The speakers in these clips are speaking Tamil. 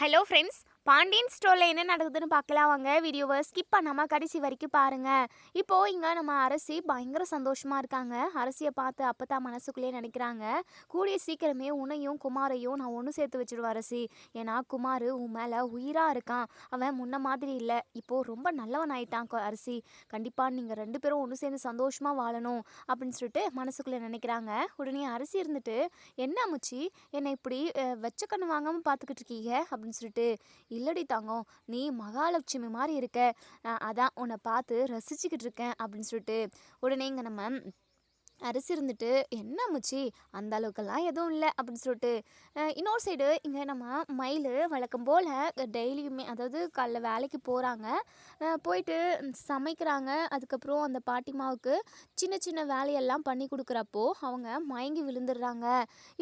ஹலோ ஃப்ரெண்ட்ஸ், பாண்டியன் ஸ்டோரில் என்ன நடக்குதுன்னு பார்க்கலாம் வாங்க. வீடியோவை ஸ்கிப் பண்ணாமல் கடைசி வரைக்கும் பாருங்கள். இப்போது இங்கே நம்ம அரசி பயங்கர சந்தோஷமாக இருக்காங்க. அரசியை பார்த்து அப்போ தான் மனசுக்குள்ளேயே நினைக்கிறாங்க, கூடிய சீக்கிரமே உன்னையும் குமாரையும் நான் ஒன்று சேர்த்து வச்சுடுவேன் அரசி. ஏன்னா குமார் உன் மேலே உயிராக இருக்கான். அவன் முன்ன மாதிரி இல்லை, இப்போது ரொம்ப நல்லவன் ஆயிட்டான் அரசி. கண்டிப்பாக நீங்கள் ரெண்டு பேரும் ஒன்று சேர்ந்து சந்தோஷமாக வாழணும் அப்படின்னு சொல்லிட்டு மனசுக்குள்ளே நினைக்கிறாங்க. உடனே அரசி இருந்துட்டு, என்ன முச்சி என்னை இப்படி வச்ச கண்ணு வாங்காமல் பார்த்துக்கிட்டு இருக்கீங்க அப்படின்னு சொல்லிட்டு, இல்லடி தங்கம், நீ மகாலட்சுமி மாதிரி இருக்க, அதான் உன்னை பார்த்து ரசிச்சுக்கிட்டு இருக்கேன் அப்படின்னு சொல்லிட்டு, உடனே இங்கே நம்ம அரிசி இருந்துட்டு, என்ன முச்சி அந்த அளவுக்கெல்லாம் எதுவும் இல்லை அப்படின்னு சொல்லிட்டு, இன்னொரு சைடு இங்கே நம்ம மயில் வழக்கம் போல் டெய்லியுமே, அதாவது காலைல வேலைக்கு போகிறாங்க, போயிட்டு சமைக்கிறாங்க. அதுக்கப்புறம் அந்த பாட்டிமாவுக்கு சின்ன சின்ன வேலையெல்லாம் பண்ணி கொடுக்குறப்போ அவங்க மயங்கி விழுந்துடுறாங்க.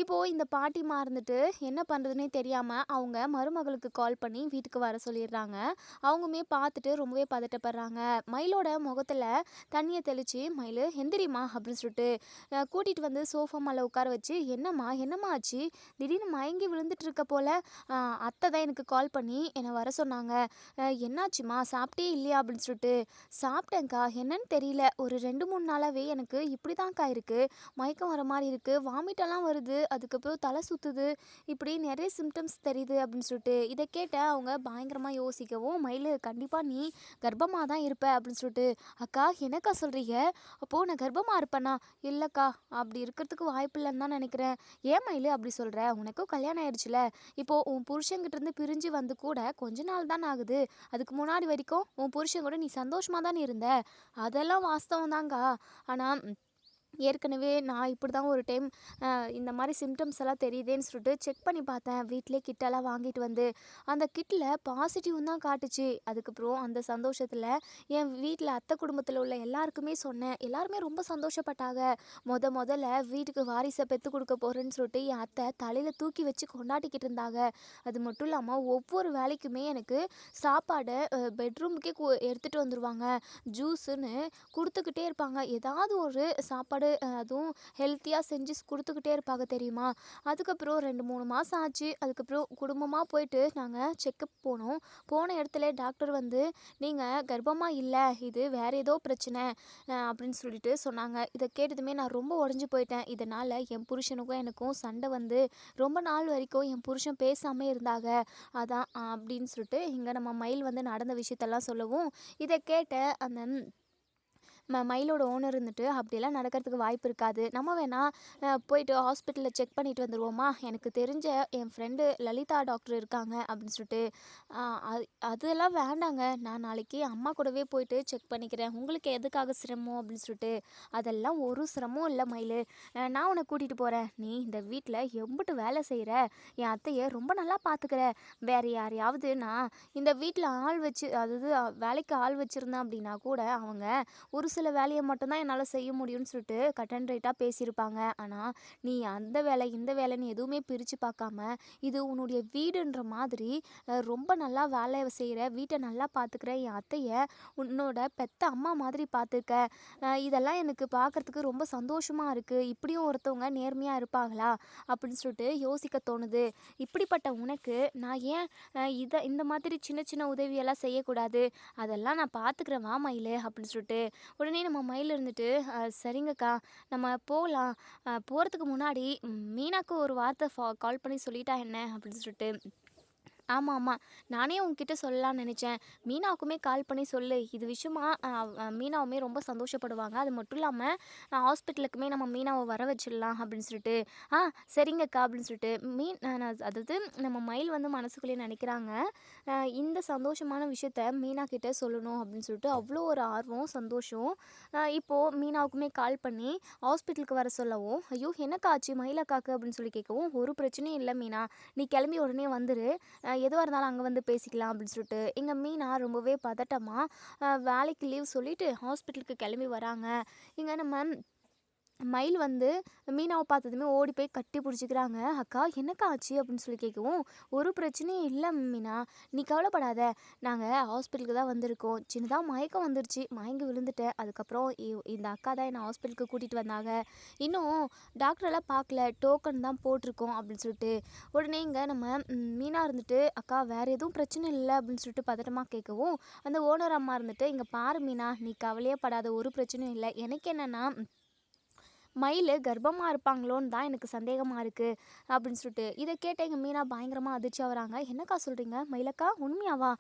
இப்போது இந்த பாட்டிமா இருந்துட்டு என்ன பண்ணுறதுனே தெரியாமல் அவங்க மருமகளுக்கு கால் பண்ணி வீட்டுக்கு வர சொல்லிடுறாங்க. அவங்களுமே பார்த்துட்டு ரொம்பவே பதட்டப்படுறாங்க. மயிலோட முகத்தில் தண்ணியை தெளித்து, மயில் எந்திரிமா அப்படின்னு சொல்லிட்டு கூட்டிகிட்டு வந்து சோஃபா மேலே உட்கார வச்சு, என்னம்மா ஆச்சு, திடீர்னு மயங்கி விழுந்துட்டு இருக்க போல், அத்தை தான் எனக்கு கால் பண்ணி என்னை வர சொன்னாங்க, என்னாச்சுமா சாப்பிட்டே இல்லையா அப்படின்னு சொல்லிட்டு, சாப்பிட்டேங்க்கா, என்னன்னு தெரியல, ஒரு 2-3 நாளாகவே எனக்கு இப்படி தான்க்கா இருக்குது, மயக்கம் வர மாதிரி இருக்குது, வாமிட்டெல்லாம் வருது, அதுக்கப்புறம் தலை சுற்றுது, இப்படி நிறைய சிம்டம்ஸ் தெரியுது அப்படின்னு சொல்லிட்டு. இதை கேட்ட அவங்க பயங்கரமாக யோசிக்கவும், மயில் கண்டிப்பாக நீ கர்ப்பமாக தான் இருப்ப அப்படின்னு சொல்லிட்டு, அக்கா என்னக்கா சொல்கிறீங்க, அப்போது நான் கர்ப்பமாக இருப்பேனா, இல்லைக்கா அப்படி இருக்கிறதுக்கு வாய்ப்பு இல்லைன்னு தான் நினைக்கிறேன். ஏன் மயில் அப்படி சொல்கிற, உனக்கும் கல்யாணம் ஆயிடுச்சுல, இப்போது உன் புருஷன்கிட்டேருந்து பிரிஞ்சு வந்து கூட கொஞ்ச நாள் தான் ஆகுது, அதுக்கு முன்னாடி வரைக்கும் உன் புருஷன் கூட நீ சந்தோஷமாக தானே இருந்த, அதெல்லாம் வாஸ்தவம் தாங்க்கா. ஆனால் ஏற்கனவே நான் இப்படி தான் ஒரு டைம் இந்த மாதிரி சிம்டம்ஸ் எல்லாம் தெரியுதேன்னு சொல்லிட்டு செக் பண்ணி பார்த்தேன். வீட்டிலே கிட்டெல்லாம் வாங்கிட்டு வந்து அந்த கிட்டில் பாசிட்டிவ் தான் காட்டுச்சு. அதுக்கப்புறம் அந்த சந்தோஷத்தில் என் வீட்டில் அத்தை குடும்பத்தில் உள்ள எல்லாருக்குமே சொன்னேன். எல்லாருமே ரொம்ப சந்தோஷப்பட்டாங்க. முதல்ல வீட்டுக்கு வாரிசை பெற்று கொடுக்க போகிறேன்னு சொல்லிட்டு என் அத்தை தலையில் தூக்கி வச்சு கொண்டாடிக்கிட்டு இருந்தாங்க. அது மட்டும் இல்லாமல் ஒவ்வொரு வேலைக்குமே எனக்கு சாப்பாடை பெட்ரூமுக்கே எடுத்துகிட்டு வந்துடுவாங்க. ஜூஸுன்னு கொடுத்துக்கிட்டே இருப்பாங்க. ஏதாவது ஒரு சாப்பாடு அதுவும் ஹெல்த்தியாக செஞ்சு கொடுத்துக்கிட்டே இருப்பாங்க தெரியுமா. அதுக்கப்புறம் 2-3 மாதம் ஆச்சு. அதுக்கப்புறம் குடும்பமாக போயிட்டு நாங்கள் செக்கப் போனோம். போன இடத்துல டாக்டர் வந்து, நீங்கள் கர்ப்பமாக இல்லை, இது வேறு ஏதோ பிரச்சனை அப்படின்னு சொல்லிட்டு சொன்னாங்க. இதை கேட்டதுமே நான் ரொம்ப உடஞ்சி போயிட்டேன். இதனால் என் புருஷனுக்கும் எனக்கும் சண்டை வந்து ரொம்ப நாள் வரைக்கும் என் புருஷன் பேசாமல் இருந்தாங்க. அதான் அப்படின்னு சொல்லிட்டு இங்கே நம்ம மயில் வந்து நடந்த விஷயத்தெல்லாம் சொல்லவும், இதை கேட்ட அந்த மயிலோட ஓனர் இருந்துட்டு, அப்படியெல்லாம் நடக்கிறதுக்கு வாய்ப்பு இருக்காது, நம்ம வேணால் போயிட்டு ஹாஸ்பிட்டலில் செக் பண்ணிட்டு வந்துடுவோமா, எனக்கு தெரிஞ்ச என் ஃப்ரெண்டு லலிதா டாக்டர் இருக்காங்க அப்படின்னு சொல்லிட்டு, அதெல்லாம் வேண்டாங்க, நான் நாளைக்கு அம்மா கூடவே போயிட்டு செக் பண்ணிக்கிறேன், உங்களுக்கு எதுக்காக சிரமம் அப்படின்னு சொல்லிட்டு, அதெல்லாம் ஒரு சிரமம் இல்லை மயில், நான் உன்னை கூட்டிகிட்டு போகிறேன், நீ இந்த வீட்டில் எம்பிட்டு வேலை செய்கிற, என் அத்தையை ரொம்ப நல்லா பார்த்துக்கிற, வேறு யாரையாவது நான் இந்த வீட்டில் ஆள் வச்சு, அதாவது வேலைக்கு ஆள் வச்சுருந்தேன் அப்படின்னா கூட அவங்க ஒரு சில வேலையை மட்டும்தான் என்னால் செய்ய முடியும்னு சொல்லிட்டு கட் அண்ட் ரைட்டாக பேசியிருப்பாங்க. ஆனால் நீ அந்த வேலை இந்த வேலைன்னு எதுவுமே பிரித்து பார்க்காம, இது உன்னுடைய வீடுன்ற மாதிரி ரொம்ப நல்லா வேலை செய்கிற, வீட்டை நல்லா பார்த்துக்கிற என் அத்தையை உன்னோட பெத்த அம்மா மாதிரி பார்த்துக்க, இதெல்லாம் எனக்கு பார்க்குறதுக்கு ரொம்ப சந்தோஷமாக இருக்குது, இப்படியும் ஒருத்தவங்க நேர்மையாக இருப்பாங்களா அப்படின்னு சொல்லிட்டு யோசிக்க தோணுது. இப்படிப்பட்ட உனக்கு நான் ஏன் இந்த மாதிரி சின்ன சின்ன உதவியெல்லாம் செய்யக்கூடாது, அதெல்லாம் நான் பார்த்துக்கிறேன் வா மயில் அப்படின்னு சொல்லிட்டு, உடனே நம்ம மயில் இருந்துட்டு, சரிங்கக்கா நம்ம போகலாம், போகிறதுக்கு முன்னாடி மீனாக்கு ஒரு வார்த்தை கால் பண்ணி சொல்லிட்டா என்ன அப்படின்னு சொல்லிட்டு, ஆமாம் நானே உங்ககிட்ட சொல்லலாம்னு நினச்சேன், மீனாவுக்குமே கால் பண்ணி சொல்லு, இது விஷயமா மீனாவுமே ரொம்ப சந்தோஷப்படுவாங்க, அது மட்டும் இல்லாமல் ஹாஸ்பிட்டலுக்குமே நம்ம மீனாவை வர வச்சிடலாம் அப்படின்னு சொல்லிட்டு, சரிங்கக்கா அப்படின்னு சொல்லிட்டு அதாவது நம்ம மயில் வந்து மனசுக்குள்ளேயே நினைக்கிறாங்க, இந்த சந்தோஷமான விஷயத்த மீனா கிட்டே சொல்லணும் அப்படின்னு சொல்லிட்டு அவ்வளோ ஒரு ஆர்வம் சந்தோஷம். இப்போது மீனாவுக்குமே கால் பண்ணி ஹாஸ்பிட்டலுக்கு வர சொல்லவும், ஐயோ என்னக்கா ஆச்சு மயிலக்காக்கு அப்படின்னு சொல்லி கேட்கவும், ஒரு பிரச்சனையும் இல்லை மீனா, நீ கிளம்பி உடனே வந்துரு, எதுவாக இருந்தாலும் அங்கே வந்து பேசிக்கலாம் அப்படின்னு சொல்லிட்டு, எங்கள் மீனா ரொம்பவே பதட்டமாக வேலைக்கு லீவ் சொல்லிவிட்டு ஹாஸ்பிட்டலுக்கு கிளம்பி வராங்க. இங்கே நம்ம மயில் வந்து மீனாவை பார்த்ததுமே ஓடி போய் கட்டி பிடிச்சிக்கிறாங்க. "அக்கா என்னக்கா ஆச்சு?" அப்படின்னு சொல்லி கேட்கவும், "ஒரு பிரச்சனையும் இல்லை மீனா, நீ கவலைப்படாத. நாங்கள் ஹாஸ்பிட்டலுக்கு தான் வந்திருக்கோம். சின்னதாக மயக்கம் வந்துருச்சு, மயங்கி விழுந்துட்டேன். அதுக்கப்புறம் இந்த அக்கா தான் என்னை ஹாஸ்பிட்டலுக்கு கூட்டிகிட்டு வந்தாங்க. இன்னும் டாக்டரெல்லாம் பார்க்கல, டோக்கன் தான் போட்டிருக்கோம்" அப்படின்னு சொல்லிட்டு. உடனே இங்கே நம்ம மீனா இருந்துட்டு, "அக்கா வேறு எதுவும் பிரச்சனை இல்லை" அப்படின்னு சொல்லிட்டு பதட்டமாக கேட்கவும், அந்த ஓனர் அம்மா இருந்துட்டு, "இங்கே பாரு மீனா, நீ கவலையே படாத, ஒரு பிரச்சனையும் இல்லை. எனக்கு என்னென்னா மயில் கர்ப்பமா இருப்பாங்களோன்னு தான் எனக்கு சந்தேகமா இருக்கு" அப்படின்னு சொல்லிட்டு. இதை கேட்ட எங்க மீனா பயங்கரமா அதிர்ச்சி ஆகுறாங்க. "என்னக்கா சொல்றீங்க? மயிலக்கா உண்மையாவா?"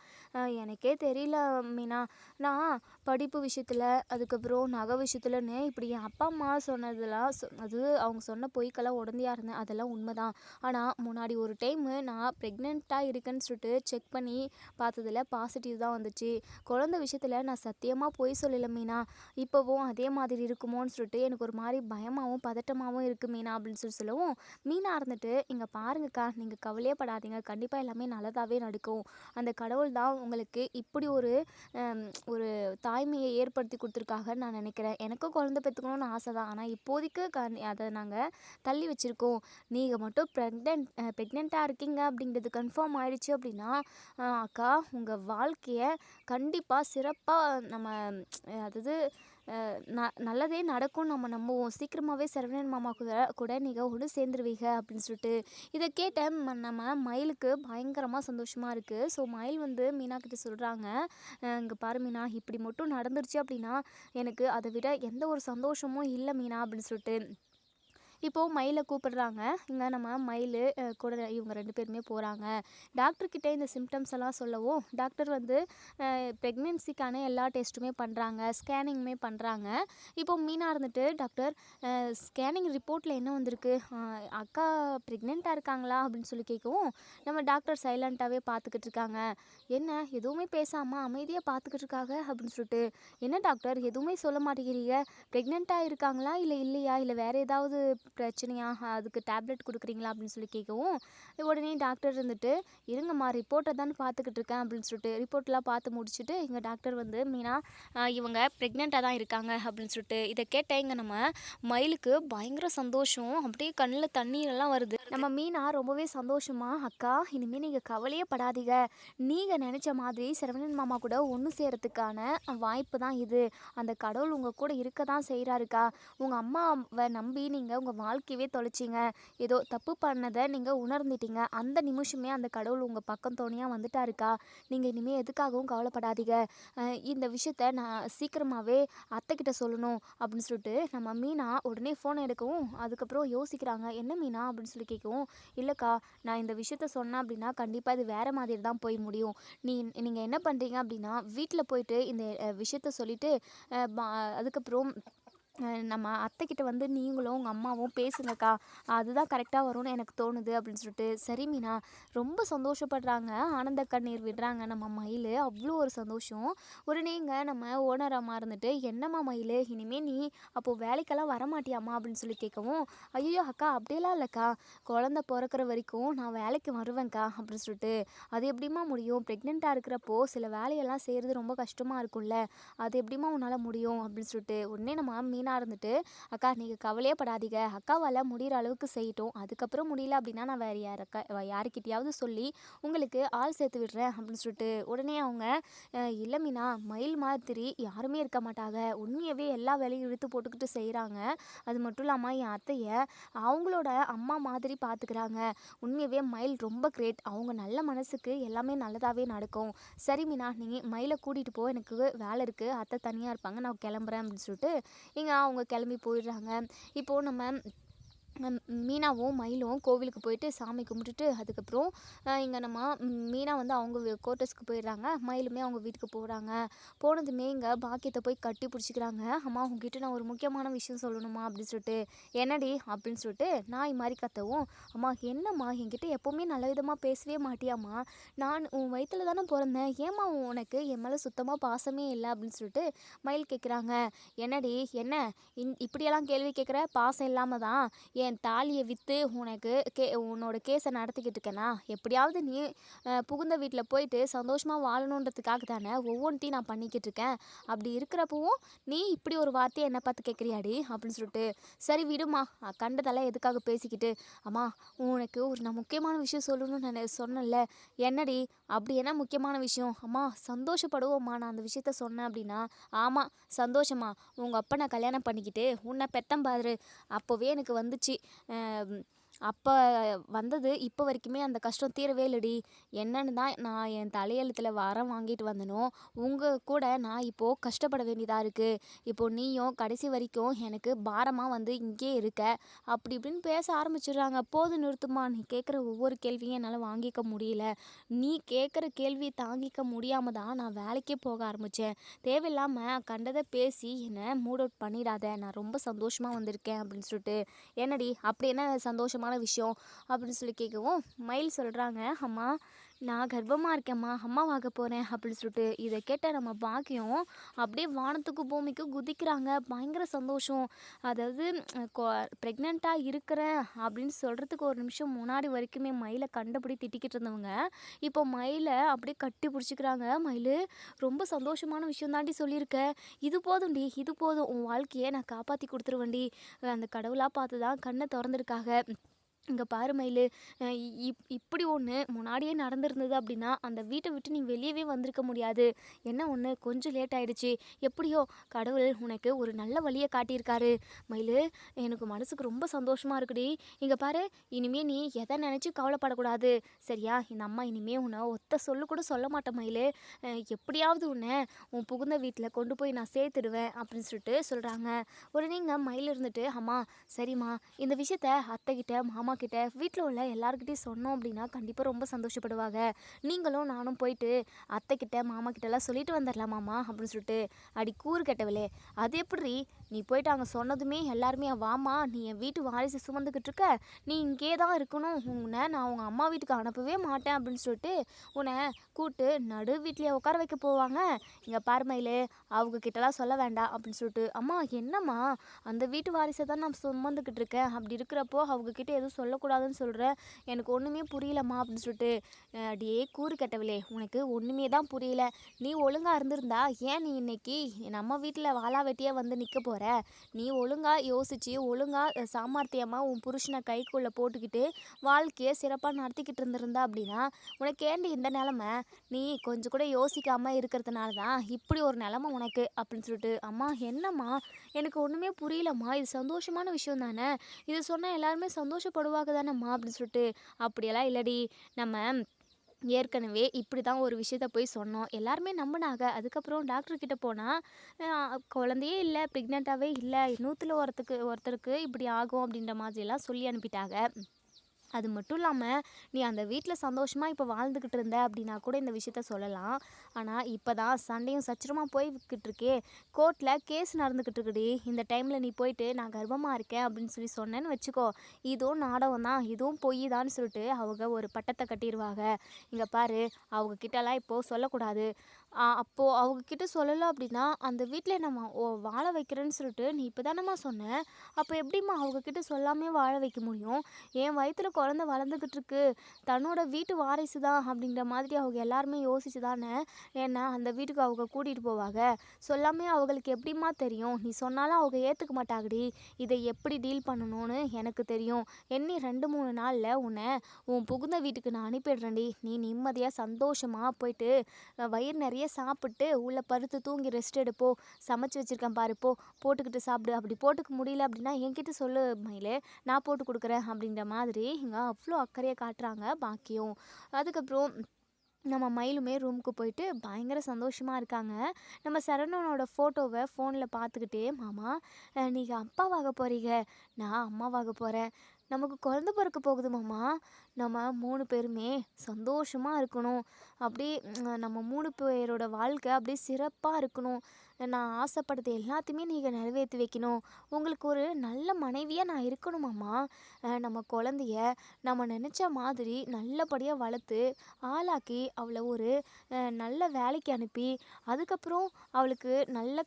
எனக்கே தெரியல மீனா. நான் படிப்பு விஷயத்துல, அதுக்கப்புறம் நகை விஷயத்துலன்னு இப்படி என் அப்பா அம்மா சொன்னதெல்லாம் அது அவங்க சொன்ன பொய்க்கெல்லாம் உடந்தையா இருந்தேன். அதெல்லாம் உண்மைதான். ஆனா முன்னாடி ஒரு டைமு நான் ப்ரெக்னென்ட்டா இருக்கேன்னு சொல்லிட்டு செக் பண்ணி பார்த்ததுல பாசிட்டிவ் தான் வந்துச்சு. குழந்தை விஷயத்துல நான் சத்தியமா பொய் சொல்லல மீனா. இப்போவும் அதே மாதிரி இருக்குமோன்னு சொல்லிட்டு எனக்கு ஒரு மாதிரி பயமாகவும் பதட்டமாகவும் இருக்குது மீனா" அப்படின்னு சொல்லவும், மீனா இருந்துட்டு, "இங்கே பாருங்கக்கா, நீங்கள் கவலையே படாதீங்க, கண்டிப்பாக எல்லாமே நல்லதாகவே நடக்கும். அந்த கடவுள் தான் உங்களுக்கு இப்படி ஒரு அம், ஒரு தாய்மையை ஏற்படுத்தி கொடுத்துருக்காங்கன்னு நான் நினைக்கிறேன். எனக்கும் குழந்தை பெற்றுக்கணும்னு ஆசை தான். ஆனால் இப்போதைக்கு அதை நாங்கள் தள்ளி வச்சுருக்கோம். நீங்கள் மட்டும் ப்ரெக்னெண்ட்டாக இருக்கீங்க அப்படிங்கிறது கன்ஃபார்ம் ஆயிடுச்சு அப்படின்னா, அக்கா உங்கள் வாழ்க்கையை கண்டிப்பாக சிறப்பாக நம்ம அதாவது நல்லதே நடக்கும்னு நம்ம நம்புவோம். சீக்கிரமாகவே சரவணன் மாமா கூட கூட நீங்கள் ஒன்று சேர்ந்துருவீங்க" அப்படின்னு சொல்லிட்டு. இதை கேட்ட நம்ம மயிலுக்கு பயங்கரமாக சந்தோஷமாக இருக்குது. ஸோ மயில் வந்து மீனா கிட்ட சொல்கிறாங்க, "இங்கே பாரு மீனா, இப்படி மட்டும் நடந்துருச்சு அப்படின்னா எனக்கு அதை விட எந்த ஒரு சந்தோஷமும் இல்லை மீனா" அப்படின்னு சொல்லிட்டு. இப்போது மயிலை கூப்பிடுறாங்க. இங்கே நம்ம மயில் கூட இவங்க 2 பேருமே போகிறாங்க. டாக்டர்கிட்ட இந்த சிம்டம்ஸ் எல்லாம் சொல்லவும், டாக்டர் வந்து ப்ரெக்னென்சிக்கான எல்லா டெஸ்ட்டுமே பண்ணுறாங்க, ஸ்கேனிங்குமே பண்ணுறாங்க. இப்போது மீனா இருந்துட்டு, "டாக்டர் ஸ்கேனிங் ரிப்போர்ட்டில் என்ன வந்திருக்கு? அக்கா ப்ரெக்னெண்ட்டாக இருக்காங்களா?" அப்படின்னு சொல்லி கேட்கவும், நம்ம டாக்டர் சைலண்ட்டாகவே பார்த்துக்கிட்டு இருக்காங்க. "என்ன எதுவுமே பேசாமல் அமைதியாக பார்த்துக்கிட்டு இருக்காங்க" அப்படின்னு சொல்லிட்டு. "என்ன டாக்டர் எதுவுமே சொல்ல மாட்டேங்கிறீங்க? ப்ரெக்னெண்ட்டாக இருக்காங்களா இல்லை இல்லையா? இல்லை வேறு ஏதாவது பிரச்சனையா? அதுக்கு டேப்லெட் கொடுக்குறீங்களா?" அப்படின்னு சொல்லி கேட்கவும், உடனே டாக்டர் இருந்துட்டு, "இருங்கம்மா, ரிப்போர்ட்டை தான் பார்த்துக்கிட்டு இருக்கேன்" அப்படின்னு சொல்லிட்டு ரிப்போர்ட்லாம் பார்த்து முடிச்சுட்டு எங்கள் டாக்டர் வந்து, "மீனா, இவங்க ப்ரெக்னெண்ட்டாக தான் இருக்காங்க" அப்படின்னு சொல்லிட்டு. இதை கேட்ட இங்கே நம்ம மயிலுக்கு பயங்கர சந்தோஷம். அப்படியே கண்ணில் தண்ணீரெல்லாம் வருது. நம்ம மீனா ரொம்பவே சந்தோஷமா, "அக்கா இனிமேல் நீங்கள் கவலையே படாதீங்க. நீங்கள் நினச்ச மாதிரி சரவணன் மாமா கூட ஒன்று சேரத்துக்கான வாய்ப்பு தான் இது. அந்த கடவுள் உங்கள் கூட இருக்க தான் செய்கிறாருக்கா. உங்கள் அம்மாவை நம்பி நீங்கள் உங்கள் வாழ்க்கையவே தொலைச்சிங்க. ஏதோ தப்பு பண்ணதை நீங்கள் உணர்ந்துட்டீங்க. அந்த நிமிஷமே அந்த கடவுள் உங்கள் பக்கம் துணையாக வந்துட்டாருக்கா. நீங்கள் இனிமேல் எதுக்காகவும் கவலைப்படாதீங்க. இந்த விஷயத்த நான் சீக்கிரமாகவே அத்தைக்கிட்ட சொல்லணும்" அப்படின்னு சொல்லிட்டு நம்ம மீனா உடனே ஃபோனை எடுக்கவும், அதுக்கப்புறம் யோசிக்கிறாங்க. "என்ன மீனா?" அப்படின்னு சொல்லி கேட்கவும், "இல்லைக்கா, நான் இந்த விஷயத்த சொன்னேன் அப்படின்னா கண்டிப்பாக இது வேறு மாதிரி தான் போய் முடியும். நீங்கள் என்ன பண்ணுறீங்க அப்படின்னா வீட்டில் போயிட்டு இந்த விஷயத்த சொல்லிவிட்டு அதுக்கப்புறம் நம்ம அத்தைக்கிட்ட வந்து நீங்களும் உங்கள் அம்மாவும் பேசுங்கக்கா. அதுதான் கரெக்டாக வரும்னு எனக்கு தோணுது" அப்படின்னு சொல்லிட்டு. சரி மீனா. ரொம்ப சந்தோஷப்படுறாங்க. ஆனந்த கண்ணீர் விடுறாங்க நம்ம மயில். அவ்வளோ ஒரு சந்தோஷம். உடனேங்க நம்ம ஓனர் அம்மா இருந்துட்டு, "என்னம்மா மயில், இனிமேல் நீ அப்போது வேலைக்கெல்லாம் வரமாட்டியாம்மா?" அப்படின்னு சொல்லி கேட்கவும், "ஐயோ அக்கா, அப்படியெல்லாம் இல்லைக்கா. குழந்த பிறக்கிற வரைக்கும் நான் வேலைக்கு வருவேன்க்கா" அப்படின்னு சொல்லிட்டு. "அது எப்படிம்மா முடியும்? ப்ரெக்னெண்ட்டாக இருக்கிறப்போ சில வேலையெல்லாம் செய்கிறது ரொம்ப கஷ்டமாக இருக்கும்ல. அது எப்படிம்மா உன்னால் முடியும்?" அப்படின்னு சொல்லிட்டு. உடனே நம்ம மீனா இருந்துட்டு, "அக்கா நீங்கள் கவலையே படாதீங்க. அக்காவால் முடிகிற அளவுக்கு செய்யட்டும். அதுக்கப்புறம் முடியல அப்படின்னா நான் வேறு யாருக்கிட்டையாவது சொல்லி உங்களுக்கு ஆள் சேர்த்து விடுறேன்" அப்படின்னு சொல்லிட்டு. உடனே அவங்க, "இல்லை மீனா, மயில் மாதிரி யாருமே இருக்க மாட்டாங்க. உண்மையாகவே எல்லா வேலையும் இழுத்து போட்டுக்கிட்டு செய்கிறாங்க. அது மட்டும் இல்லாமல் என் அத்தையை அவங்களோட அம்மா மாதிரி பார்த்துக்கிறாங்க. உண்மையாகவே மயில் ரொம்ப கிரேட். அவங்க நல்ல மனசுக்கு எல்லாமே நல்லதாகவே நடக்கும். சரி மீனா, நீ மயிலை கூட்டிகிட்டு போ, எனக்கு வேலை இருக்குது, அத்தை தனியாக இருப்பாங்க, நான் கிளம்புறேன்" அப்படின்னு சொல்லிட்டு இங்கே அவங்க கிளம்பி போயிடுறாங்க. இப்போது நம்ம மீனாவும் மயிலும் கோவிலுக்கு போயிட்டு சாமி கும்பிட்டுட்டு அதுக்கப்புறம் இங்கே நம்ம மீனா வந்து அவங்க குவார்ட்டர்ஸ்க்கு போயிடுறாங்க. மயிலுமே அவங்க வீட்டுக்கு போகிறாங்க. போனதுமே இங்கே பாக்கியத்தை போய் கட்டி பிடிச்சிக்கிறாங்க. "அம்மா, உங்ககிட்ட நான் ஒரு முக்கியமான விஷயம் சொல்லணுமா" அப்படின்னு சொல்லிட்டு. "என்னடி?" அப்படின்னு சொல்லிட்டு நாய் மாதிரி கத்தவும், "அம்மா என்னம்மா, என்கிட்ட எப்போவுமே நல்ல விதமாக பேசவே மாட்டியாம்மா? நான் உன் வயிற்றுல தானே பிறந்தேன். ஏம்மா உனக்கு என் மேலே சுத்தமாக பாசமே இல்லை" அப்படின்னு சொல்லிட்டு மயில் கேட்குறாங்க. "என்னடி என்ன இப்படியெல்லாம் கேள்வி கேட்குற? பாசம் இல்லாமல் தான் என் தாலியை விற்று உனக்கு உன்னோட கேஸை நடத்திக்கிட்டு இருக்கேனா, எப்படியாவது நீ புகுந்த வீட்டில் போயிட்டு சந்தோஷமாக வாழணுன்றதுக்காக தானே ஒவ்வொன்றையும் நான் பண்ணிக்கிட்டு இருக்கேன். அப்படி இருக்கிறப்பவும் நீ இப்படி ஒரு வார்த்தையை என்னை பார்த்து கேட்குறியாடி அப்படின்னு சொல்லிட்டு, சரி விடுமா, கண்டதெல்லாம் எதுக்காக பேசிக்கிட்டு, அம்மா உனக்கு ஒரு நான் முக்கியமான விஷயம் சொல்லணும்னு நான் சொன்னேன்ல, என்னடி அப்படி என்ன முக்கியமான விஷயம்? அம்மா சந்தோஷப்படுவோம்மா நான் அந்த விஷயத்த சொன்னேன் அப்படின்னா. ஆமாம் சந்தோஷமா, உங்கள் அப்பா நான் கல்யாணம் பண்ணிக்கிட்டு உன்னை பெத்தம் பாரு, அப்போவே எனக்கு வந்துச்சு. அப்போ வந்தது இப்போ வரைக்குமே அந்த கஷ்டம் தீரவே இல்லடி. என்னன்னு தான் நான் என் தலையெழுத்தில் வரம் வாங்கிட்டு வந்தனோ, உங்கள் கூட நான் இப்போது கஷ்டப்பட வேண்டியதாக இருக்குது. இப்போது நீயும் கடைசி வரைக்கும் எனக்கு பாரமாக வந்து இங்கே இருக்க, அப்படி இப்படின்னு பேச ஆரம்பிச்சிடுறாங்க. போதும் நிறுத்துமா, நீ கேட்குற ஒவ்வொரு கேள்வியும் என்னால் வாங்கிக்க முடியல. நீ கேட்குற கேள்வி தாங்கிக்க முடியாமல் தான் நான் வேலைக்கே போக ஆரம்பித்தேன். தேவையில்லாமல் கண்டதை பேசி என்னை மூட் அவுட் பண்ணிடாத, நான் ரொம்ப சந்தோஷமாக வந்திருக்கேன் அப்படின்னு சொல்லிட்டு. என்னடி அப்படி என்ன சந்தோஷமான விஷயம் அப்படின்னு சொல்லி கேட்கவும், மயில் சொல்கிறாங்க, அம்மா நான் கர்ப்பமாக இருக்கேம்மா, அம்மாவாக போகிறேன் அப்படின்னு சொல்லிட்டு. இதை கேட்ட நம்ம பாக்கியம் அப்படியே வானத்துக்கு பூமிக்கு குதிக்கிறாங்க. பயங்கர சந்தோஷம். அதாவது ப்ரெக்னெண்ட்டாக இருக்கிறேன் அப்படின்னு சொல்கிறதுக்கு ஒரு நிமிஷம் முன்னாடி வரைக்குமே மயிலை கண்டபடி திட்டிக்கிட்டு இருந்தவங்க இப்போ மயிலை அப்படியே கட்டி பிடிச்சிக்கிறாங்க. மயில் ரொம்ப சந்தோஷமான விஷயம் தாண்டி சொல்லியிருக்க, இது போதும்டி, இது போதும், உன் வாழ்க்கையை நான் காப்பாற்றி கொடுத்துருவேன்டி. அந்த கடவுளாக பார்த்து தான் கண்ணை திறந்துருக்காக. இங்கே பாரு மயிலு, இப்படி ஒன்று முன்னாடியே நடந்திருந்தது அப்படின்னா அந்த வீட்டை விட்டு நீ வெளியவே வந்திருக்க முடியாது. என்ன ஒன்று கொஞ்சம் லேட் ஆகிடுச்சு, எப்படியோ கடவுள் உனக்கு ஒரு நல்ல வழியை காட்டியிருக்காரு. மயிலு எனக்கு மனசுக்கு ரொம்ப சந்தோஷமாக இருக்குடி. இங்கே பாரு, இனிமேல் நீ எதை நினச்சி கவலைப்படக்கூடாது சரியா? இந்த அம்மா இனிமேல் உன்னை ஒத்த சொல்லு கூட சொல்ல மாட்டேன் மயிலு. எப்படியாவது உன்னை உன் புகுந்த வீட்டில் கொண்டு போய் நான் சேர்த்துடுவேன் அப்படின்னு சொல்லிட்டு சொல்கிறாங்க. உடனேங்க மயில் இருந்துட்டு, அம்மா சரிம்மா, இந்த விஷயத்த அத்தைக்கிட்ட மாமா கிட்ட வீட்டில் உள்ள எல்லாருக்கிட்டையும் சொன்னோம் அப்படின்னா கண்டிப்பாக ரொம்ப சந்தோஷப்படுவாங்க. நீங்களும் நானும் போயிட்டு அத்தைக்கிட்ட மாமா கிட்டலாம் சொல்லிட்டு வந்துடலாமாம்மா அப்படின்னு சொல்லிட்டு. அடி கூறு கெட்டவளே, அது எப்படி நீ போயிட்டு அங்கே சொன்னதுமே எல்லாருமே வாமா, நீ என் வீட்டு வாரிசு சுமந்துக்கிட்டு இருக்க, நீ இங்கே தான் இருக்கணும், உன்னை நான் உங்கள் அம்மா வீட்டுக்கு அனுப்பவே மாட்டேன் அப்படின்னு சொல்லிட்டு உன்னை கூட்டு நடு வீட்லேயே உட்கார வைக்க போவாங்க. இங்கே பார்மையிலே அவங்க கிட்டலாம் சொல்ல வேண்டாம் அப்படின்னு சொல்லிட்டு. அம்மா என்னம்மா, அந்த வீட்டு வாரிசை தான் நான் சுமந்துக்கிட்டு இருக்கேன், அப்படி இருக்கிறப்போ அவங்கக்கிட்ட எதுவும் சொல்லக்கூடாதுன்னு சொல்கிறேன், எனக்கு ஒன்றுமே புரியலம்மா அப்படின்னு சொல்லிட்டு. அடியே கூறு கெட்டவளே, உனக்கு ஒன்றுமே தான் புரியல. நீ ஒழுங்காக இருந்திருந்தா ஏன் நீ இன்னைக்கு நம்ம வீட்டில் வாழா வெட்டியாக வந்து நிற்க போகிற? நீ ஒழுங்காக யோசித்து ஒழுங்காக சாமர்த்தியமாக உன் புருஷனை கைக்குள்ளே போட்டுக்கிட்டு வாழ்க்கையை சிறப்பாக நடத்திக்கிட்டு இருந்திருந்தா அப்படின்னா உனக்கு ஏண்டி இந்த நிலமை? நீ கொஞ்சம் கூட யோசிக்காமல் இருக்கிறதுனால தான் இப்படி ஒரு நிலமை உனக்கு அப்படின்னு சொல்லிட்டு. அம்மா என்னம்மா, எனக்கு ஒன்றுமே புரியலம்மா, இது சந்தோஷமான விஷயம் தானே, இது சொன்னால் எல்லாருமே சந்தோஷப்படுவாங்க தானேம்மா அப்படின்னு சொல்லிட்டு. அப்படியெல்லாம் இல்லடி, நம்ம ஏற்கனவே இப்படி தான் ஒரு விஷயத்த போய் சொன்னோம், எல்லாருமே நம்பினாங்க. அதுக்கப்புறம் டாக்டர்கிட்ட போனால் குழந்தையே இல்லை, ப்ரெக்னெண்ட்டாகவே இல்லை, 100ல் ஒருத்தருக்கு இப்படி ஆகும் அப்படின்ற மாதிரிலாம் சொல்லி அனுப்பிட்டாங்க. அது மட்டும் இல்லாமல் நீ அந்த வீட்டில் சந்தோஷமாக இப்போ வாழ்ந்துக்கிட்டு இருந்த அப்படின்னா கூட இந்த விஷயத்த சொல்லலாம். ஆனால் இப்போ தான் சண்டையும் சச்சரமாக போய்கிட்டு இருக்கே, கோர்ட்டில் கேஸ் நடந்துக்கிட்டு இருக்குடி. இந்த டைமில் நீ போயிட்டு நான் கர்ப்பமாக இருக்கேன் அப்படின்னு சொல்லி சொன்னேன்னு வச்சுக்கோ, இதுவும் நாடகம் தான், இதுவும் பொய் தான்னு சொல்லிட்டு அவங்க ஒரு பட்டத்தை கட்டிடுவாங்க. இங்கே பாரு, அவங்கக்கிட்டலாம் இப்போது சொல்லக்கூடாது. அப்போது அவங்கக்கிட்ட சொல்லலை அப்படின்னா அந்த வீட்டில் நம்ம வாழ வைக்கிறேன்னு சொல்லிட்டு நீ இப்போ தானம்மா சொன்னேன், அப்போ எப்படிம்மா அவங்கக்கிட்ட சொல்லாமே வாழ வைக்க முடியும்? என் வயிற்றில் குழந்த வளர்ந்துக்கிட்டு இருக்கு, தன்னோட வீட்டு வாரிசு தான் அப்படிங்கிற மாதிரி அவங்க எல்லாருமே யோசிச்சு தானே ஏன்னா அந்த வீட்டுக்கு அவங்க கூட்டிகிட்டு போவாங்க. சொல்லாமே அவங்களுக்கு எப்படிம்மா தெரியும்? நீ சொன்னாலும் அவங்க ஏற்றுக்க மாட்டாங்கடி. இதை எப்படி டீல் பண்ணணும்னு எனக்கு தெரியும். எண்ணி 2-3 நாளில் உன்னை உன் புகுந்த வீட்டுக்கு நான் அனுப்பிடுறேன்டி. நீ நிம்மதியாக சந்தோஷமாக போயிட்டு வயிறு நிறைய சாப்பிட்டு உள்ளே படுத்து தூங்கி ரெஸ்ட் எடுப்போ. சமைச்சு வச்சுருக்கேன் பாரு, போட்டுக்கிட்டு சாப்பிடு. அப்படி போட்டுக்க முடியல அப்படின்னா என்கிட்ட சொல்லு மயிலே, நான் போட்டு கொடுக்குறேன் அப்படின்ற மாதிரி இங்கே அவ்வளோ அக்கறையை காட்டுறாங்க பாக்கியம். அதுக்கப்புறம் நம்ம மயிலுமே ரூமுக்கு போயிட்டு பயங்கர சந்தோஷமாக இருக்காங்க. நம்ம சரவணனோட ஃபோட்டோவை ஃபோனில் பார்த்துக்கிட்டே, மாமா நீங்கள் அப்பாவாக போகிறீங்க, நான் அம்மாவாக போகிறேன், நமக்கு குழந்த பிறக்க போகுது மாமா, நம்ம 3 பேருமே சந்தோஷமா இருக்கணும். அப்படியே நம்ம 3 பேரோட வாழ்க்கை அப்படியே சிறப்பா இருக்கணும். நான் ஆசைப்படுறது எல்லாத்தையுமே நீங்க நிறைவேத்தி வைக்கணும். உங்களுக்கு ஒரு நல்ல மனைவியா நான் இருக்கணுமாம்மா. நம்ம குழந்தைய நம்ம நெனச்ச மாதிரி நல்லபடியா வளர்த்து, ஆளாக்கி, அவள ஒரு நல்ல வேலைக்கு அனுப்பி, அதுக்கப்புறம் அவளுக்கு நல்ல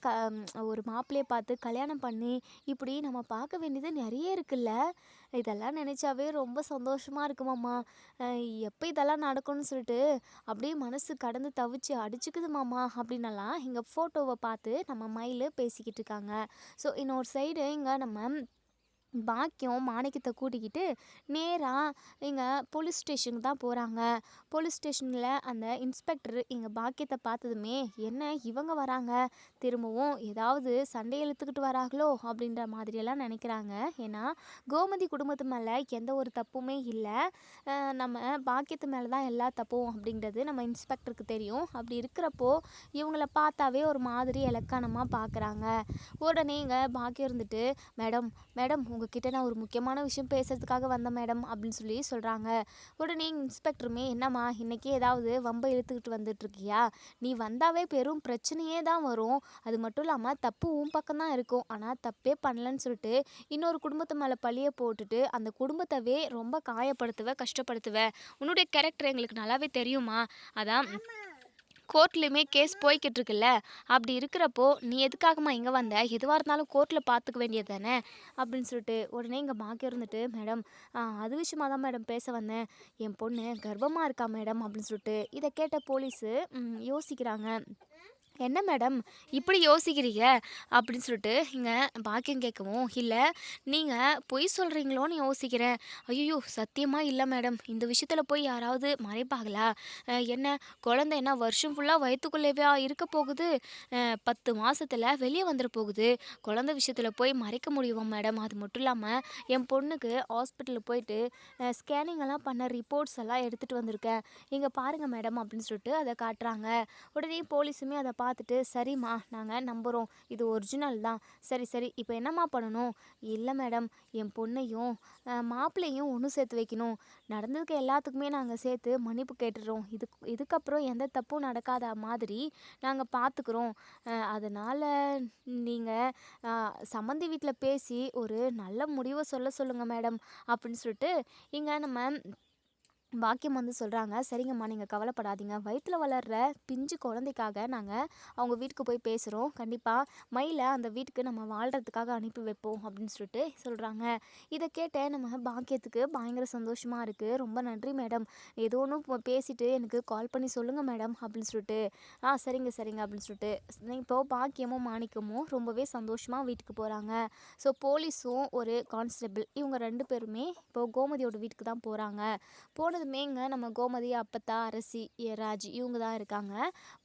ஒரு மாப்பிள்ளைய பார்த்து கல்யாணம் பண்ணி, இப்படி நம்ம பார்க்க வேண்டியது நெறைய இருக்குல்ல. இதெல்லாம் நெனச்சாவே ரொம்ப சந்தோஷமா இருக்குமாம்மா. அ எப்ப இதெல்லாம் நடக்கும்னு சொல்லிட்டு அப்படியே மனசு கடந்து தவிச்சு அடிச்சுக்குது மாமா அப்படின்னலாம் எங்கள் ஃபோட்டோவை பார்த்து நம்ம மயிலு பேசிக்கிட்டு இருக்காங்க. ஸோ இன்னொரு சைடு இங்கே நம்ம பாக்கியம் மாணிக்கத்தை கூட்டிக்கிட்டு நேராக இங்கே போலீஸ் ஸ்டேஷனுக்கு தான் போகிறாங்க. போலீஸ் ஸ்டேஷனில் அந்த இன்ஸ்பெக்டர் இங்கே பாக்கியத்தை பார்த்ததுமே என்ன இவங்க வராங்க, திரும்பவும் ஏதாவது சண்டை இழுத்துக்கிட்டு வராங்களோ அப்படின்ற மாதிரியெல்லாம் நினைக்கிறாங்க. ஏன்னா கோமதி குடும்பத்து மேலே எந்த ஒரு தப்புமே இல்லை, நம்ம பாக்கியத்து மேலே தான் எல்லா தப்பும் அப்படிங்கிறது நம்ம இன்ஸ்பெக்டருக்கு தெரியும். அப்படி இருக்கிறப்போ இவங்கள பார்த்தாவே ஒரு மாதிரி இலக்கானமாக பார்க்குறாங்க. உடனே இங்கே பாக்கியம் இருந்துட்டு மேடம் மேடம் உங்ககிட்ட நான் ஒரு முக்கியமான விஷயம் பேசுறதுக்காக வந்தேன் மேடம் அப்படின்னு சொல்லி சொல்கிறாங்க. உடனே இன்ஸ்பெக்டருமே என்னம்மா இன்னைக்கு ஏதாவது வம்பை இழுத்துக்கிட்டு வந்துட்டு இருக்கியா, நீ வந்தாவே பெரும் பிரச்சனையே தான் வரும், அது மட்டும் இல்லாமல் தப்பு உன் பக்கம் தான் இருக்கும், ஆனால் தப்பே பண்ணலன்னு சொல்லிட்டு இன்னொரு குடும்பத்து மேலே பழிய போட்டுட்டு அந்த குடும்பத்தவே ரொம்ப காயப்படுத்துவ கஷ்டப்படுத்துவ, உன்னுடைய கேரக்டர் எங்களுக்கு நல்லாவே தெரியுமா, அதான் கோர்ட்லேயுமே கேஸ் போய்கிட்டு இருக்குல்ல, அப்படி இருக்கிறப்போ நீ எதுக்காகம்மா இங்கே வந்த, எதுவாக இருந்தாலும் கோர்ட்டில் பார்த்துக்க வேண்டியது தானே அப்படின்னு சொல்லிட்டு உடனே இங்கே பாக்கி இருந்துட்டு மேடம் அது விஷயமா தான் மேடம் பேச வந்தேன், என் பொண்ணு கர்ப்பமாக இருக்கா மேடம் அப்படின்னு சொல்லிட்டு இதை கேட்ட போலீஸு யோசிக்கிறாங்க. என்ன மேடம் இப்படி யோசிக்கிறீங்க அப்படின்னு சொல்லிட்டு இங்கே பாக்கியம் கேட்கவும், இல்லை நீங்கள் பொய் சொல்கிறீங்களோன்னு யோசிக்கிறேன். ஐயோ சத்தியமாக இல்லை மேடம், இந்த விஷயத்தில் போய் யாராவது மறைப்பாங்களா, என்ன குழந்தை என்ன வருஷம் ஃபுல்லாக வயிற்றுக்குள்ளேவா இருக்க போகுது, 10 மாதத்தில் வெளியே வந்துட போகுது, குழந்தை விஷயத்தில் போய் மறைக்க முடியுமா மேடம், அது மட்டும் இல்லாமல் என் பொண்ணுக்கு ஹாஸ்பிட்டலில் போயிட்டு ஸ்கேனிங் எல்லாம் பண்ண ரிப்போர்ட்ஸ் எல்லாம் எடுத்துகிட்டு வந்திருக்கேன், இங்கே பாருங்கள் மேடம் அப்படின்னு சொல்லிட்டு அதை காட்டுறாங்க. உடனே போலீஸுமே அதை பார்த்துட்டு சரிம்மா நாங்கள் நம்புகிறோம், இது ஒரிஜினல் தான், சரி சரி இப்போ என்னம்மா பண்ணணும், இல்லை மேடம் என் பொண்ணையும் மாப்பிள்ளையும் ஒன்று சேர்த்து வைக்கணும், நடந்ததுக்கு எல்லாத்துக்குமே நாங்கள் சேர்த்து மன்னிப்பு கேட்டுடுறோம், இதுக்கப்புறம் எந்த தப்பும் நடக்காத மாதிரி நாங்கள் பார்த்துக்குறோம், அதனால் நீங்கள் சம்மந்தி வீட்டில் பேசி ஒரு நல்ல முடிவை சொல்லுங்கள் மேடம் அப்படின்னு சொல்லிட்டு இங்கே நம்ம பாக்கியம் வந்து சொல்கிறாங்க. சரிங்கம்மா நீங்கள் கவலைப்படாதீங்க, வயிற்றில் வளர்கிற பிஞ்சு குழந்தைக்காக நாங்கள் அவங்க வீட்டுக்கு போய் பேசுகிறோம், கண்டிப்பாக மயிலை அந்த வீட்டுக்கு நம்ம வாழ்கிறதுக்காக அனுப்பி வைப்போம் அப்படின்னு சொல்லிட்டு சொல்கிறாங்க. இதை கேட்ட நம்ம பாக்கியத்துக்கு பயங்கர சந்தோஷமாக இருக்குது. ரொம்ப நன்றி மேடம், ஏதோ ஒன்று பேசிட்டு எனக்கு கால் பண்ணி சொல்லுங்கள் மேடம் அப்படின்னு சொல்லிட்டு சரிங்க சரிங்க அப்படின்னு சொல்லிட்டு இப்போது பாக்கியமும் மாணிக்கமும் ரொம்பவே சந்தோஷமாக வீட்டுக்கு போகிறாங்க. ஸோ போலீஸும் ஒரு கான்ஸ்டபிள் இவங்க 2 பேருமே இப்போது கோமதியோட வீட்டுக்கு தான் போகிறாங்க. போனதுமேங்க நம்ம கோமதி அப்பத்தா அரசி ராஜி இவங்க தான் இருக்காங்க.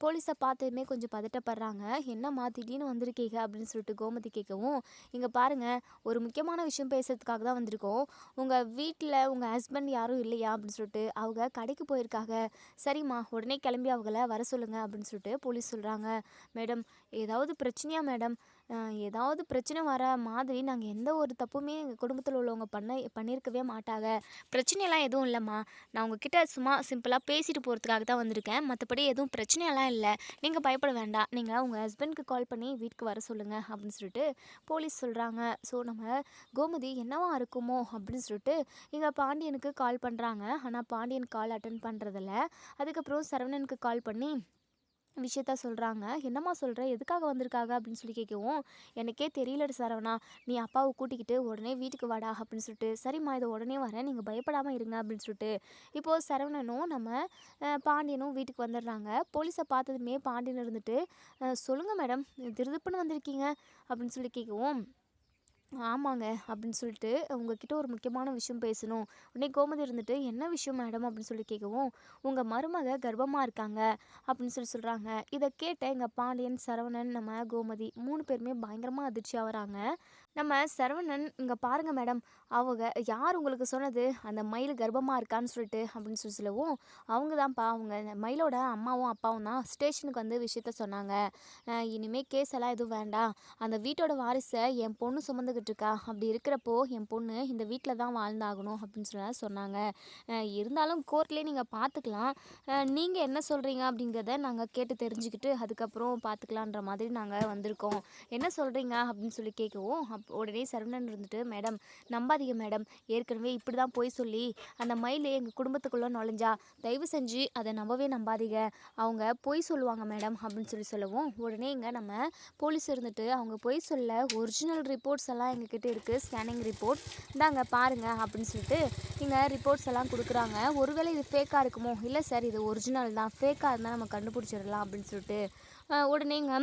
போலீஸை பார்த்ததுமே கொஞ்சம் பதட்டப்படுறாங்க. என்னம்மா திடீர்னு வந்திருக்கீங்க அப்படின்னு சொல்லிட்டு கோமதி கேட்கவும், இங்கே பாருங்கள் ஒரு முக்கியமான விஷயம் பேசுறதுக்காக தான் வந்திருக்கோம், உங்கள் வீட்டில் உங்கள் ஹஸ்பண்ட் யாரும் இல்லையா அப்படின்னு சொல்லிட்டு அவங்க கடைக்கு போயிருக்காங்க, சரிம்மா உடனே கிளம்பி அவங்கள வர சொல்லுங்கள் அப்படின்னு சொல்லிட்டு போலீஸ் சொல்கிறாங்க. மேடம் ஏதாவது பிரச்சனையா மேடம், ஏதாவது பிரச்சனை வர மாதிரி நாங்கள் எந்த ஒரு தப்புமே எங்கள் குடும்பத்தில் உள்ளவங்க பண்ணியிருக்கவே மாட்டாங்க, பிரச்சனையெல்லாம் எதுவும் இல்லைம்மா, நான் உங்ககிட்ட சும்மா சிம்பிளாக பேசிட்டு போகிறதுக்காக தான் வந்திருக்கேன், மற்றபடி எதுவும் பிரச்சனையெல்லாம் இல்லை, நீங்கள் பயப்பட வேண்டாம், நீங்கள் உங்கள் ஹஸ்பண்ட்க்கு கால் பண்ணி வீட்டுக்கு வர சொல்லுங்கள் அப்படின்னு சொல்லிட்டு போலீஸ் சொல்கிறாங்க. ஸோ நம்ம கோமதி என்னவா இருக்குமோ அப்படின்னு சொல்லிட்டு இங்கே பாண்டியனுக்கு கால் பண்ணுறாங்க. ஆனால் பாண்டியன் கால் அட்டன் பண்ணுறதில்ல. அதுக்கப்புறம் சரவணனுக்கு கால் பண்ணி விஷயத்த சொல்கிறாங்க. என்னம்மா சொல்கிற, எதுக்காக வந்திருக்காங்க அப்படின்னு சொல்லி கேட்கவும், எனக்கே தெரியல சரவணா, நீ அப்பாவை கூட்டிக்கிட்டு உடனே வீட்டுக்கு வாடா அப்படின்னு சொல்லிட்டு, சரிம்மா இதை உடனே வரேன் நீங்கள் பயப்படாமல் இருங்க அப்படின்னு சொல்லிட்டு இப்போது சரவணனும் நம்ம பாண்டியனும் வீட்டுக்கு வந்துடுறாங்க. போலீஸை பார்த்ததுமே பாண்டியன் இருந்துட்டு சொல்லுங்கள் மேடம் திருதுப்புன்னு வந்திருக்கீங்க அப்படின்னு சொல்லி கேட்கவும், ஆமாங்க அப்படின்னு சொல்லிட்டு உங்ககிட்ட ஒரு முக்கியமான விஷயம் பேசணும். உடனே கோமதி இருந்துட்டு என்ன விஷயம் மேடம் அப்படின்னு சொல்லி கேட்கவும், உங்கள் மருமக கர்ப்பமாக இருக்காங்க அப்படின்னு சொல்லி சொல்கிறாங்க. இதை கேட்ட எங்கள் பாண்டியன் சரவணன் நம்ம கோமதி 3 பேருமே பயங்கரமாக அதிர்ச்சி ஆகுறாங்க. நம்ம சரவணன் இங்கே பாருங்க மேடம், அவங்க யார் உங்களுக்கு சொன்னது அந்த மயில் கர்ப்பமாக இருக்கான்னு சொல்லிட்டு அப்படின்னு சொல்லவும், அவங்க தான்ப்பா, அவங்க அந்த மயிலோட அம்மாவும் அப்பாவும் தான் ஸ்டேஷனுக்கு வந்து விஷயத்த சொன்னாங்க. இனிமேல் கேஸ் எல்லாம் எதுவும் வேண்டாம், அந்த வீட்டோட வாரிசை என் பொண்ணு சுமந்துக்கிட்டு இருக்கா, அப்படி இருக்கிறப்போ என் பொண்ணு இந்த வீட்டில் தான் வாழ்ந்தாகணும் அப்படின்னு சொன்னாங்க. இருந்தாலும் கோர்ட்லேயே நீங்கள் பார்த்துக்கலாம், நீங்கள் என்ன சொல்கிறீங்க அப்படிங்கிறத நாங்கள் கேட்டு தெரிஞ்சுக்கிட்டு அதுக்கப்புறம் பார்த்துக்கலான்ற மாதிரி நாங்கள் வந்திருக்கோம். என்ன சொல்கிறீங்க அப்படின்னு சொல்லி கேட்கவும், உடனே சரவணன் இருந்துட்டு, மேடம் நம்பாதீங்க மேடம், ஏற்கனவே இப்படி தான் போய் சொல்லி அந்த மயில் எங்கள் குடும்பத்துக்குள்ளே நுழைஞ்சா, தயவு செஞ்சு அதை நம்பவே நம்பாதீங்க, அவங்க பொய் சொல்லுவாங்க மேடம் அப்படின்னு சொல்லவும், உடனே இங்கே நம்ம போலீஸ் இருந்துட்டு, அவங்க பொய் சொல்ல ஒரிஜினல் ரிப்போர்ட்ஸ் எல்லாம் எங்ககிட்ட இருக்குது, ஸ்கேனிங் ரிப்போர்ட் இந்தாங்க பாருங்க அப்படின்னு சொல்லிட்டு இங்கே ரிப்போர்ட்ஸ் எல்லாம் கொடுக்குறாங்க. ஒருவேளை இது ஃபேக்காக இருக்குமோ, இல்லை சார் இது ஒரிஜினல் தான், ஃபேக்காக இருந்தால் நம்ம கண்டுபிடிச்சிடலாம் அப்படின்னு சொல்லிட்டு உடனேங்க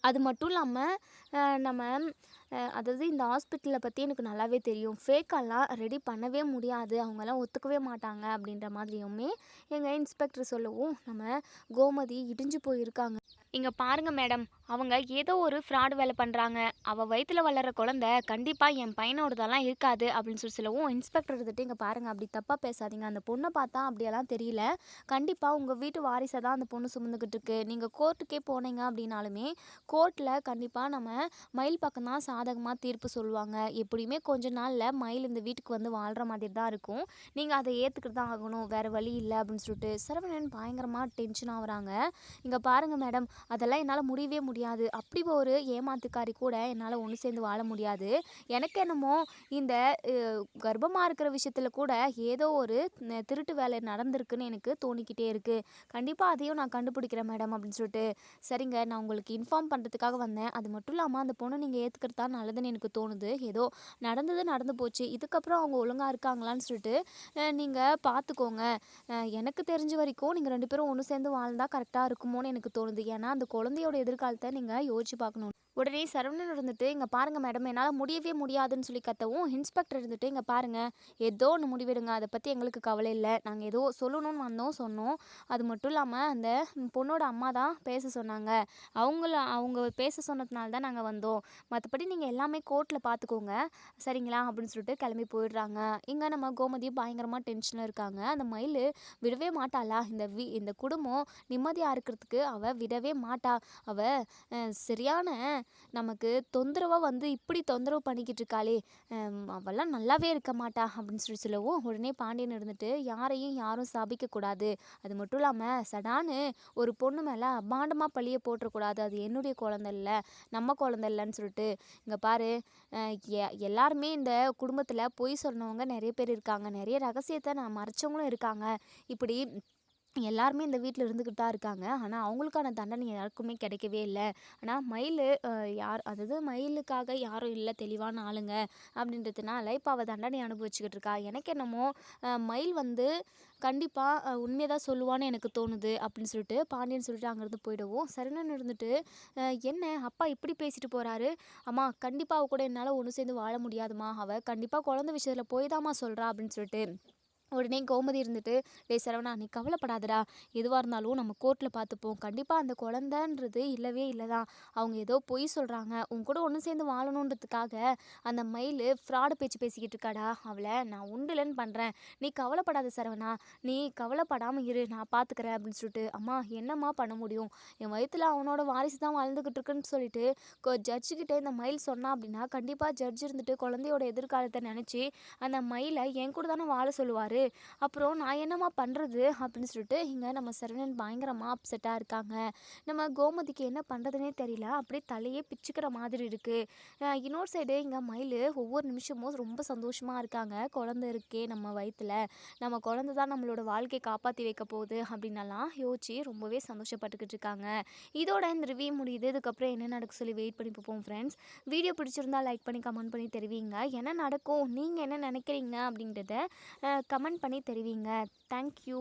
அது மட்டும் இல்லாமல் நம்ம அதாவது இந்த ஹாஸ்பிட்டலை பற்றி எனக்கு நல்லாவே தெரியும், ஃபேக்கெல்லாம் ரெடி பண்ணவே முடியாது, அவங்கெல்லாம் ஒத்துக்கவே மாட்டாங்க அப்படின்ற மாதிரியுமே எங்கள் இன்ஸ்பெக்டர் சொல்லவும், நம்ம கோமதி இடிஞ்சு போயிருக்காங்க. இங்கே பாருங்க மேடம், அவங்க ஏதோ ஒரு ஃப்ராடு வேலை பண்ணுறாங்க, அவள் வயிற்றில் வளர்கிற குழந்தை கண்டிப்பாக என் பையனோடதெல்லாம் இருக்காது அப்படின்னு சொல்லவும், இன்ஸ்பெக்டர் இருந்துட்டு, இங்கே பாருங்கள் அப்படி தப்பாக பேசாதீங்க, அந்த பொண்ணை பார்த்தா அப்படியெல்லாம் தெரியல, கண்டிப்பாக உங்கள் வீட்டு வாரிசை தான் அந்த பொண்ணு சுமந்துக்கிட்டு இருக்கு, நீங்கள் கோர்ட்டுக்கே போனீங்க அப்படின்னாலுமே கோர்ட்டில் கண்டிப்பாக நம்ம மயில் பக்கம் தான் சாதகமாக தீர்ப்பு சொல்லுவாங்க, எப்படியுமே கொஞ்ச நாளில் மயில் இந்த வீட்டுக்கு வந்து வாழ்கிற மாதிரி தான் இருக்கும், நீங்கள் அதை ஏற்றுக்கிட்டு தான் ஆகணும், வேறு வழி இல்லை அப்படின்னு சொல்லிட்டு சரவணன் பயங்கரமாக டென்ஷன் ஆகுறாங்க. இங்கே பாருங்கள் மேடம், அதெல்லாம் என்னால் முடியவே முடியாது, அப்படி ஒரு ஏமாத்துக்காரி கூட என்னால் ஒன்று சேர்ந்து வாழ முடியாது, எனக்கு என்னமோ இந்த கர்ப்பமாக இருக்கிற விஷயத்தில் கூட ஏதோ ஒரு திருட்டு வேலை நடந்திருக்குன்னு எனக்கு தோணிக்கிட்டே இருக்குது, கண்டிப்பாக அதையும் நான் கண்டுபிடிக்கிறேன் மேடம் அப்படின்னு சொல்லிட்டு, சரிங்க நான் உங்களுக்கு இன்ஃபார்ம் பண்ணுறதுக்காக வந்தேன், அது மட்டும் இல்லாமல் அந்த பொண்ணை நீங்கள் ஏற்றுக்கிறது தான் நல்லதுன்னு எனக்கு தோணுது, ஏதோ நடந்தது நடந்து போச்சு, இதுக்கப்புறம் அவங்க ஒழுங்காக இருக்காங்களான்னு சொல்லிட்டு நீங்கள் பார்த்துக்கோங்க, எனக்கு தெரிஞ்ச வரைக்கும் நீங்கள் 2 பேரும் ஒன்று சேர்ந்து வாழ்ந்தால் கரெக்டாக இருக்குமோன்னு எனக்கு தோணுது, ஏன்னா அந்த குழந்தையோட எதிர்காலத்தை நீங்கள் யோசிச்சு பார்க்கணும். உடனே சரவணன் இருந்துட்டு, இங்கே பாருங்கள் மேடம் என்னால் முடியவே முடியாதுன்னு சொல்லி கத்தவும், இன்ஸ்பெக்டர் இருந்துட்டு, இங்கே பாருங்கள் ஏதோ ஒன்று முடிவெடுங்க, அதை பற்றி எங்களுக்கு கவலை இல்லை, நாங்கள் ஏதோ சொல்லணும்னு வந்தோம் சொன்னோம், அது மட்டும் இல்லாமல் அந்த பொண்ணோட அம்மா தான் பேச சொன்னாங்க, அவங்க பேச சொன்னதுனால தான் நாங்கள் வந்தோம், மற்றபடி நீங்கள் எல்லாமே கோர்ட்டில் பார்த்துக்கோங்க சரிங்களா அப்படின்னு சொல்லிட்டு கிளம்பி போயிடுறாங்க. இங்கே நம்ம கோமதியும் பயங்கரமாக டென்ஷனில் இருக்காங்க, அந்த மயில் விடவே மாட்டாளா, இந்த குடும்பம் நிம்மதியாக இருக்கிறதுக்கு அவள் விடவே மாட்டா, அவள் சரியான நமக்கு தொந்தரவாக வந்து இப்படி தொந்தரவு பண்ணிக்கிட்டு இருக்காளே, அவெல்லாம் நல்லாவே இருக்க மாட்டா அப்படின்னு சொல்லவும், உடனே பாண்டியன் இருந்துட்டு, யாரையும் யாரும் சாபிக்கக்கூடாது, அது மட்டும் இல்லாமல் சடான்னு ஒரு பொண்ணு மேலே அபாண்டமாக பழிய போட்டுறக்கூடாது, அது என்னுடைய குழந்தை இல்லை, நம்ம குழந்தை இல்லைன்னு சொல்லிட்டு, இங்கே பாரு எல்லாருமே இந்த குடும்பத்தில் பொய் சொன்னவங்க நிறைய பேர் இருக்காங்க, நிறைய ரகசியத்தை நான் மறைச்சவங்களும் இருக்காங்க, இப்படி எல்லாருமே இந்த வீட்டில் இருந்துக்கிட்டு தான் இருக்காங்க, ஆனால் அவங்களுக்கான தண்டனை யாருக்குமே கிடைக்கவே இல்லை, ஆனால் மயில் அதாவது மயிலுக்காக யாரும் இல்லை தெளிவான ஆளுங்க அப்படின்றதுனால இப்போ அவள் தண்டனை அனுபவிச்சுக்கிட்டு இருக்கா, எனக்கு என்னமோ மயில் வந்து கண்டிப்பாக உண்மையை தான் சொல்லுவான்னு எனக்கு தோணுது அப்படின்னு சொல்லிட்டு பாண்டியன் சொல்லிட்டு அங்கேருந்து போயிடுவோம். சரணன் இருந்துட்டு, என்ன அப்பா இப்படி பேசிட்டு போகிறாரு, அம்மா கண்டிப்பாக அவ கூட என்னால் ஒன்று சேர்ந்து வாழ முடியாதுமா, அவள் கண்டிப்பாக குழந்தை விஷயத்தில் போய் தாம்மா சொல்கிறா அப்படின்னு சொல்லிட்டு உடனே கோமதி இருந்துட்டு, டேய் சரவணா நீ கவலைப்படாதடா, எதுவாக இருந்தாலும் நம்ம கோர்ட்டில் பார்த்துப்போம், கண்டிப்பாக அந்த குழந்தைன்றது இல்லவே இல்லை தான், அவங்க ஏதோ பொய் சொல்கிறாங்க, உன் கூட ஒன்று சேர்ந்து வாழணுன்றதுக்காக அந்த மயில் ஃப்ராடு பேச்சு பேசிக்கிட்டு இருக்காடா, அவளை நான் உண்டுலன்னு பண்ணுறேன், நீ கவலைப்படாத சரவணா, நீ கவலைப்படாமல் இரு நான் பார்த்துக்கிறேன் அப்படின்னு சொல்லிட்டு, அம்மா என்னம்மா பண்ண முடியும், என் வயிற்றில் அவனோட வாரிசு தான் வாழ்ந்துக்கிட்டு இருக்குன்னு சொல்லிட்டு ஜட்ஜுக்கிட்ட இந்த மயில் சொன்னா அப்படின்னா கண்டிப்பாக ஜட்ஜ் இருந்துட்டு குழந்தையோட எதிர்காலத்தை நினச்சி அந்த மயிலை என் கூட தானே வாழ சொல்லுவார், அப்புறம் நான் என்னம்மா பண்ணுறது அப்படின்னு சொல்லிட்டு இங்கே நம்ம சரவணன் பயங்கரமாக அப்செட்டாக இருக்காங்க. நம்ம கோமதிக்கு என்ன பண்ணுறதுனே தெரியல, அப்படியே தலையே பிச்சுக்கிற மாதிரி இருக்குது. இன்னொரு சைடு இங்கே மயில் ஒவ்வொரு நிமிஷமும் ரொம்ப சந்தோஷமாக இருக்காங்க, குழந்தை இருக்கே நம்ம வயிற்றில், நம்ம குழந்தை தான் நம்மளோட வாழ்க்கையை காப்பாற்றி வைக்க போகுது அப்படின்னலாம் யோசிச்சு ரொம்பவே சந்தோஷப்பட்டுக்கிட்டு இருக்காங்க. இதோட இந்த ரிவ்யூ முடியுது, இதுக்கப்புறம் என்ன நடக்கும் சொல்லி வெயிட் பண்ணி பார்ப்போம் ஃப்ரெண்ட்ஸ். வீடியோ பிடிச்சிருந்தா லைக் பண்ணி கமெண்ட் பண்ணி தெரிவிங்க, என்ன நடக்கும் நீங்கள் என்ன நினைக்கிறீங்க அப்படின்றத கமெண்ட் பண்ணி தெரிவிங்க. தேங்க்யூ.